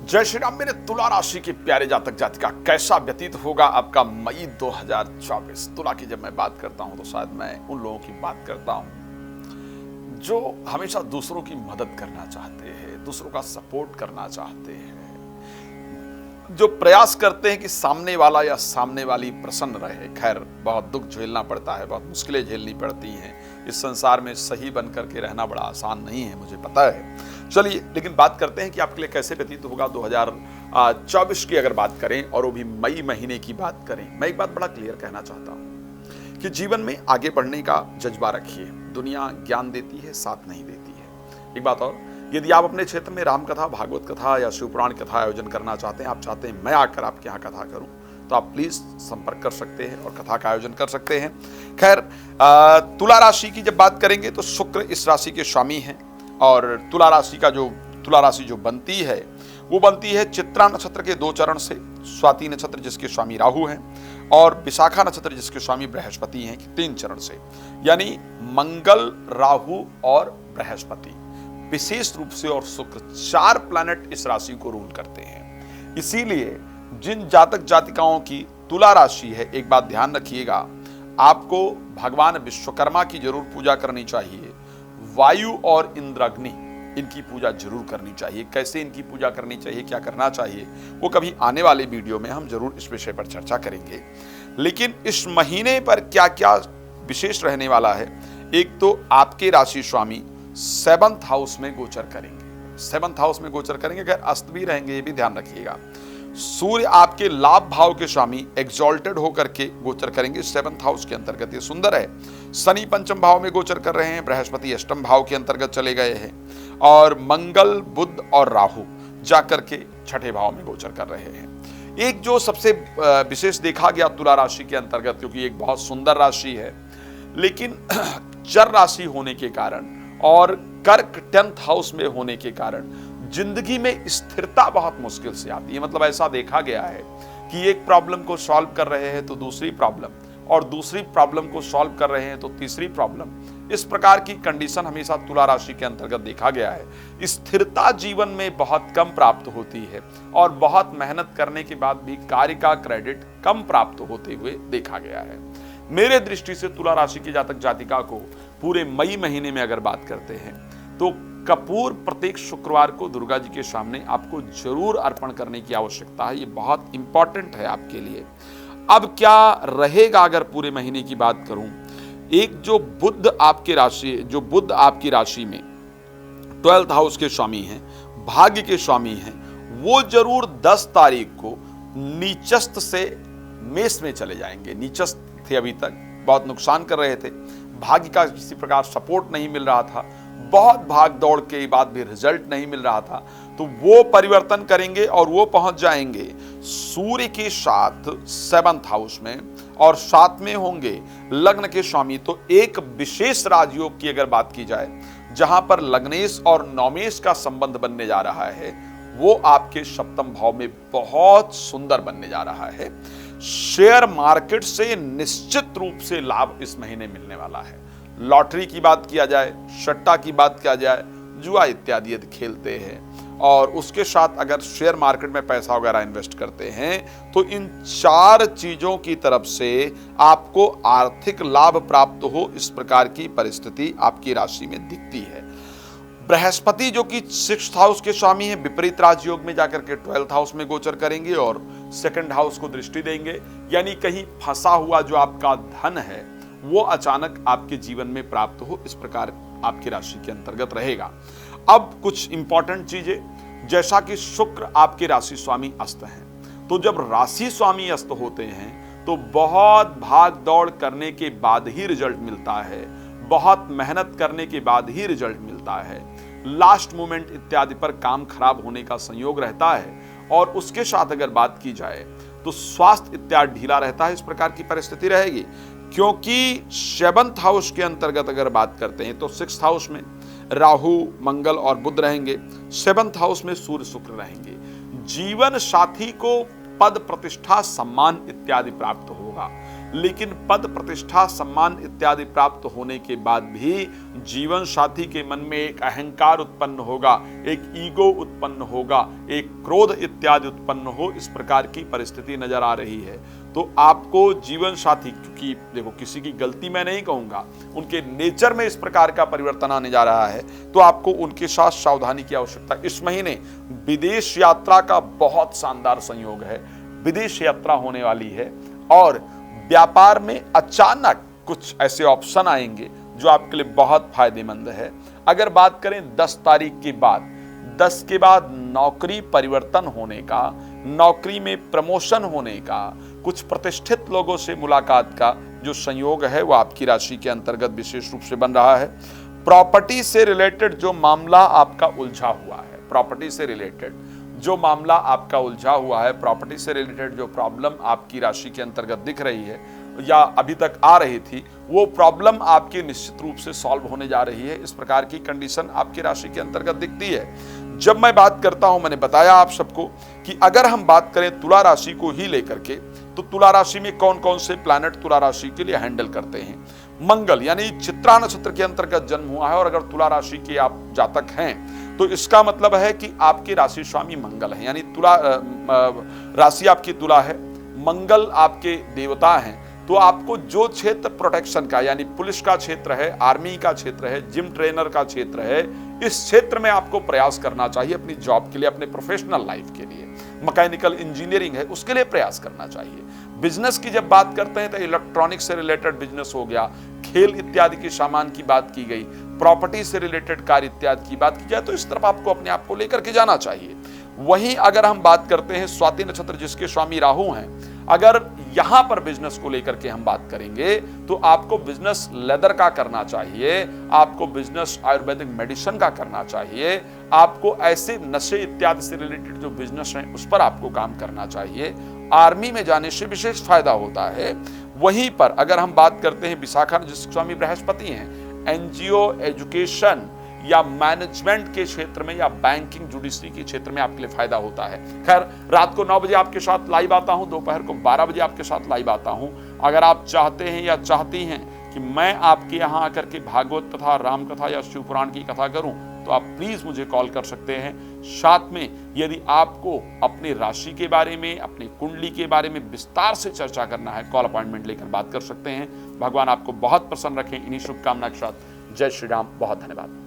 जय श्री राम। मेरे तुला राशि के प्यारे जातक जातिका, कैसा व्यतीत होगा आपका मई 2024। तुला की जब मैं बात करता हूं तो शायद मैं उन लोगों की बात करता हूं जो हमेशा दूसरों की मदद करना चाहते हैं, दूसरों का सपोर्ट करना चाहते हैं, जो प्रयास करते हैं कि सामने वाला या सामने वाली प्रसन्न रहे। खैर, बहुत दुख झेलना पड़ता है, बहुत मुश्किलें झेलनी पड़ती हैं। इस संसार में सही बन करके रहना बड़ा आसान नहीं है, मुझे पता है। चलिए, लेकिन बात करते हैं कि आपके लिए कैसे व्यतीत होगा 2024 की अगर बात करें, और वो भी मई महीने की बात करें। मैं एक बात बड़ा क्लियर कहना चाहता हूं कि जीवन में आगे बढ़ने का जज्बा रखिए। दुनिया ज्ञान देती है, साथ नहीं देती है। एक बात और, यदि आप अपने क्षेत्र में राम कथा, भागवत कथा या शिवपुराण कथा आयोजन करना चाहते हैं, आप चाहते हैं मैं आकर आपके यहाँ कथा करूं, तो आप प्लीज संपर्क कर सकते हैं और कथा का आयोजन कर सकते हैं। खैर, तुला राशि की जब बात करेंगे तो शुक्र इस राशि के स्वामी हैं, और तुला राशि जो बनती है वो बनती है चित्रा नक्षत्र के 2 चरण से, स्वाति नक्षत्र जिसके स्वामी राहु हैं, और विशाखा नक्षत्र जिसके स्वामी बृहस्पति हैं, 3 चरण से। यानी मंगल, राहु और बृहस्पति विशेष रूप से, और शुक्र, 4 प्लैनेट इस राशि को रूल करते हैं। इसीलिए जिन जातक जातिकाओं की तुला राशि है, एक बात ध्यान रखिएगा, आपको भगवान विश्वकर्मा की जरूर पूजा करनी चाहिए। वायु और इंद्राग्नि, इनकी पूजा जरूर करनी चाहिए। कैसे इनकी पूजा करनी चाहिए, क्या करना चाहिए, वो कभी आने वाले वीडियो में हम जरूर इस विषय पर चर्चा करेंगे। लेकिन इस महीने पर क्या क्या विशेष रहने वाला है, एक तो आपके राशि स्वामी 7th हाउस में गोचर करेंगे। 7th हाउस में गोचर करेंगे, अगर अस्त भी रहेंगे, ये भी ध्यान रखिएगा। सूर्य आपके लाभ भाव के स्वामी एग्जॉल्टेड होकर के गोचर करेंगे 7th हाउस के अंतर्गत। ये सुंदर है। शनि 5th भाव में गोचर कर रहे हैं, बृहस्पति 8th भाव के अंतर्गत चले गए हैं, और मंगल, बुध और राहु जाकर के 6ठे भाव में गोचर कर रहे हैं। एक जो सबसे विशेष देखा गया तुला राशि के अंतर्गत, क्योंकि एक बहुत सुंदर राशि है, लेकिन चर राशि होने के कारण और कर्क 10th हाउस में होने के कारण जिंदगी में स्थिरता बहुत मुश्किल से आती है। मतलब ऐसा देखा गया है कि एक प्रॉब्लम को सॉल्व कर रहे हैं तो दूसरी प्रॉब्लम, और दूसरी प्रॉब्लम को सॉल्व कर रहे हैं तो तीसरी प्रॉब्लम। इस प्रकार की कंडीशन हमेशा तुला राशि के अंतर्गत देखा गया है। स्थिरता जीवन में बहुत कम प्राप्त होती है, और बहुत मेहनत करने के बाद भी कार्य का क्रेडिट कम प्राप्त होते हुए देखा गया है। मेरे दृष्टि से तुला राशि की जातक जातिका को पूरे मई महीने में अगर बात करते हैं तो कपूर प्रत्येक शुक्रवार को दुर्गा जी के सामने आपको जरूर अर्पण करने की आवश्यकता है। ये बहुत इंपॉर्टेंट है आपके लिए। अब क्या रहेगा अगर पूरे महीने की बात करूं, एक जो बुध आपकी राशि में 12th हाउस के स्वामी हैं, भाग्य के स्वामी हैं, वो जरूर 10 तारीख को नीचस्थ से मेष में चले जाएंगे। नीचस्थ थे अभी तक, बहुत नुकसान कर रहे थे, भाग्य का किसी प्रकार सपोर्ट नहीं मिल रहा था, बहुत भाग दौड़ के बाद भी रिजल्ट नहीं मिल रहा था, तो वो परिवर्तन करेंगे और वो पहुंच जाएंगे सूर्य के साथ 7th हाउस में, और साथ में होंगे लग्न के स्वामी। तो एक विशेष राजयोग की अगर बात की जाए, जहां पर लग्नेश और नौमेश का संबंध बनने जा रहा है, वो आपके 7th भाव में बहुत सुंदर बनने जा रहा है। शेयर मार्केट से निश्चित रूप से लाभ इस महीने मिलने वाला है। लॉटरी की बात किया जाए, सट्टा की बात किया जाए, जुआ इत्यादि यदि खेलते हैं, और उसके साथ अगर शेयर मार्केट में पैसा वगैरह इन्वेस्ट करते हैं, तो इन 4 चीजों की तरफ से आपको आर्थिक लाभ प्राप्त हो, इस प्रकार की परिस्थिति आपकी राशि में दिखती है। बृहस्पति जो कि 6th हाउस के स्वामी है, विपरीत राजयोग में जाकर के 12th हाउस में गोचर करेंगे और 2nd हाउस को दृष्टि देंगे। यानी कहीं फंसा हुआ जो आपका धन है वो अचानक आपके जीवन में प्राप्त हो, इस प्रकार आपकी राशि के अंतर्गत रहेगा। अब कुछ इंपॉर्टेंट चीजें, जैसा कि शुक्र आपके राशि स्वामी अस्त हैं, तो जब राशि स्वामी अस्त होते हैं तो बहुत भाग दौड़ करने के बाद ही रिजल्ट मिलता है, बहुत मेहनत करने के बाद ही रिजल्ट मिलता है। लास्ट मोमेंट इत्यादि पर काम खराब होने का संयोग रहता है, और उसके साथ अगर बात की जाए तो स्वास्थ्य इत्यादि ढीला रहता है। इस प्रकार की परिस्थिति रहेगी, क्योंकि 7th हाउस के अंतर्गत अगर बात करते हैं तो 6th हाउस में राहु, मंगल और बुध रहेंगे, 7th हाउस में सूर्य शुक्र रहेंगे। जीवन साथी को पद, प्रतिष्ठा, सम्मान इत्यादि प्राप्त होगा। लेकिन पद प्रतिष्ठा सम्मान इत्यादि प्राप्त होने के बाद भी जीवन साथी के मन में एक अहंकार उत्पन्न होगा, एक ईगो उत्पन्न होगा, एक क्रोध इत्यादि उत्पन्न हो, इस प्रकार की परिस्थिति नजर आ रही है। तो आपको जीवन साथी, क्योंकि देखो किसी की गलती मैं नहीं कहूंगा, उनके नेचर में इस प्रकार का परिवर्तन आने जा रहा है, तो आपको उनके साथ सावधानी की आवश्यकता। इस महीने विदेश यात्रा का बहुत शानदार संयोग है, विदेश यात्रा होने वाली है और व्यापार में अचानक कुछ ऐसे ऑप्शन आएंगे जो आपके लिए बहुत फायदेमंद है। अगर बात करें 10 तारीख के बाद, 10 के बाद नौकरी परिवर्तन होने का, नौकरी में प्रमोशन होने का, कुछ प्रतिष्ठित लोगों से मुलाकात का जो संयोग है वो आपकी राशि के अंतर्गत विशेष रूप से बन रहा है। प्रॉपर्टी से रिलेटेड जो मामला आपका उलझा हुआ है, प्रॉपर्टी से रिलेटेड जो मामला आपका उलझा हुआ है, प्रॉपर्टी से रिलेटेड जो प्रॉब्लम आपकी राशि के अंतर्गत दिख रही है या अभी तक आ रही थी, वो प्रॉब्लम आपकी निश्चित रूप से सॉल्व होने जा रही है। इस प्रकार की कंडीशन आपकी राशि के अंतर्गत दिखती है। जब मैं बात करता हूं, मैंने बताया आप सबको कि अगर हम बात करें तुला राशि को ही लेकर के, तो तुला राशि में कौन कौन से प्लैनेट तुला राशि के लिए हैंडल करते हैं। मंगल यानी चित्रा नक्षत्र के अंतर्गत जन्म हुआ है और अगर तुला राशि के आप जातक हैं तो इसका मतलब है कि आपके राशि स्वामी मंगल है, यानी तुला राशि आपकी तुला है, मंगल आपके देवता हैं। तो आपको जो क्षेत्र प्रोटेक्शन का, यानी पुलिस का क्षेत्र है, आर्मी का क्षेत्र है, जिम ट्रेनर का क्षेत्र है, इस क्षेत्र में आपको प्रयास करना चाहिए अपनी जॉब के लिए, अपने प्रोफेशनल लाइफ के लिए। मैकेनिकल इंजीनियरिंग है, उसके लिए प्रयास करना चाहिए। बिजनेस की जब बात करते हैं तो इलेक्ट्रॉनिक से रिलेटेड बिजनेस हो गया, खेल इत्यादि के सामान की बात की गई, प्रॉपर्टी से रिलेटेड कार्य इत्यादि की बात की जाए, तो इस तरफ आपको अपने आप को लेकर के जाना चाहिए। वहीं अगर हम बात करते हैं स्वाति नक्षत्र जिसके स्वामी राहु हैं, अगर यहां पर बिजनेस को लेकर के हम बात करेंगे तो आपको बिजनेस लेदर का करना चाहिए, आपको बिजनेस आयुर्वेदिक मेडिसिन का करना चाहिए, आपको ऐसे नशे इत्यादि से रिलेटेड जो बिजनेस हैं उस पर आपको काम करना चाहिए। आर्मी में जाने से विशेष फायदा होता है। वहीं पर अगर हम बात करते हैं विशाखा जिसके स्वामी बृहस्पति हैं, एनजीओ, एजुकेशन या मैनेजमेंट के क्षेत्र में या बैंकिंग जुडिशरी के क्षेत्र में आपके लिए फायदा होता है। खैर, रात को 9 बजे आपके साथ लाइव आता हूं, दोपहर को 12 बजे आपके साथ लाइव आता हूं। अगर आप चाहते हैं या चाहती हैं कि मैं आपके यहां आकर के भागवत कथा, राम कथा या शिव पुराण की कथा करूं, तो आप प्लीज मुझे कॉल कर सकते हैं। साथ में यदि आपको अपनी राशि के बारे में, अपनी कुंडली के बारे में विस्तार से चर्चा करना है, कॉल अपॉइंटमेंट लेकर बात कर सकते हैं। भगवान आपको बहुत प्रसन्न रखें। इन्हीं शुभकामना के साथ जय श्री राम। बहुत धन्यवाद।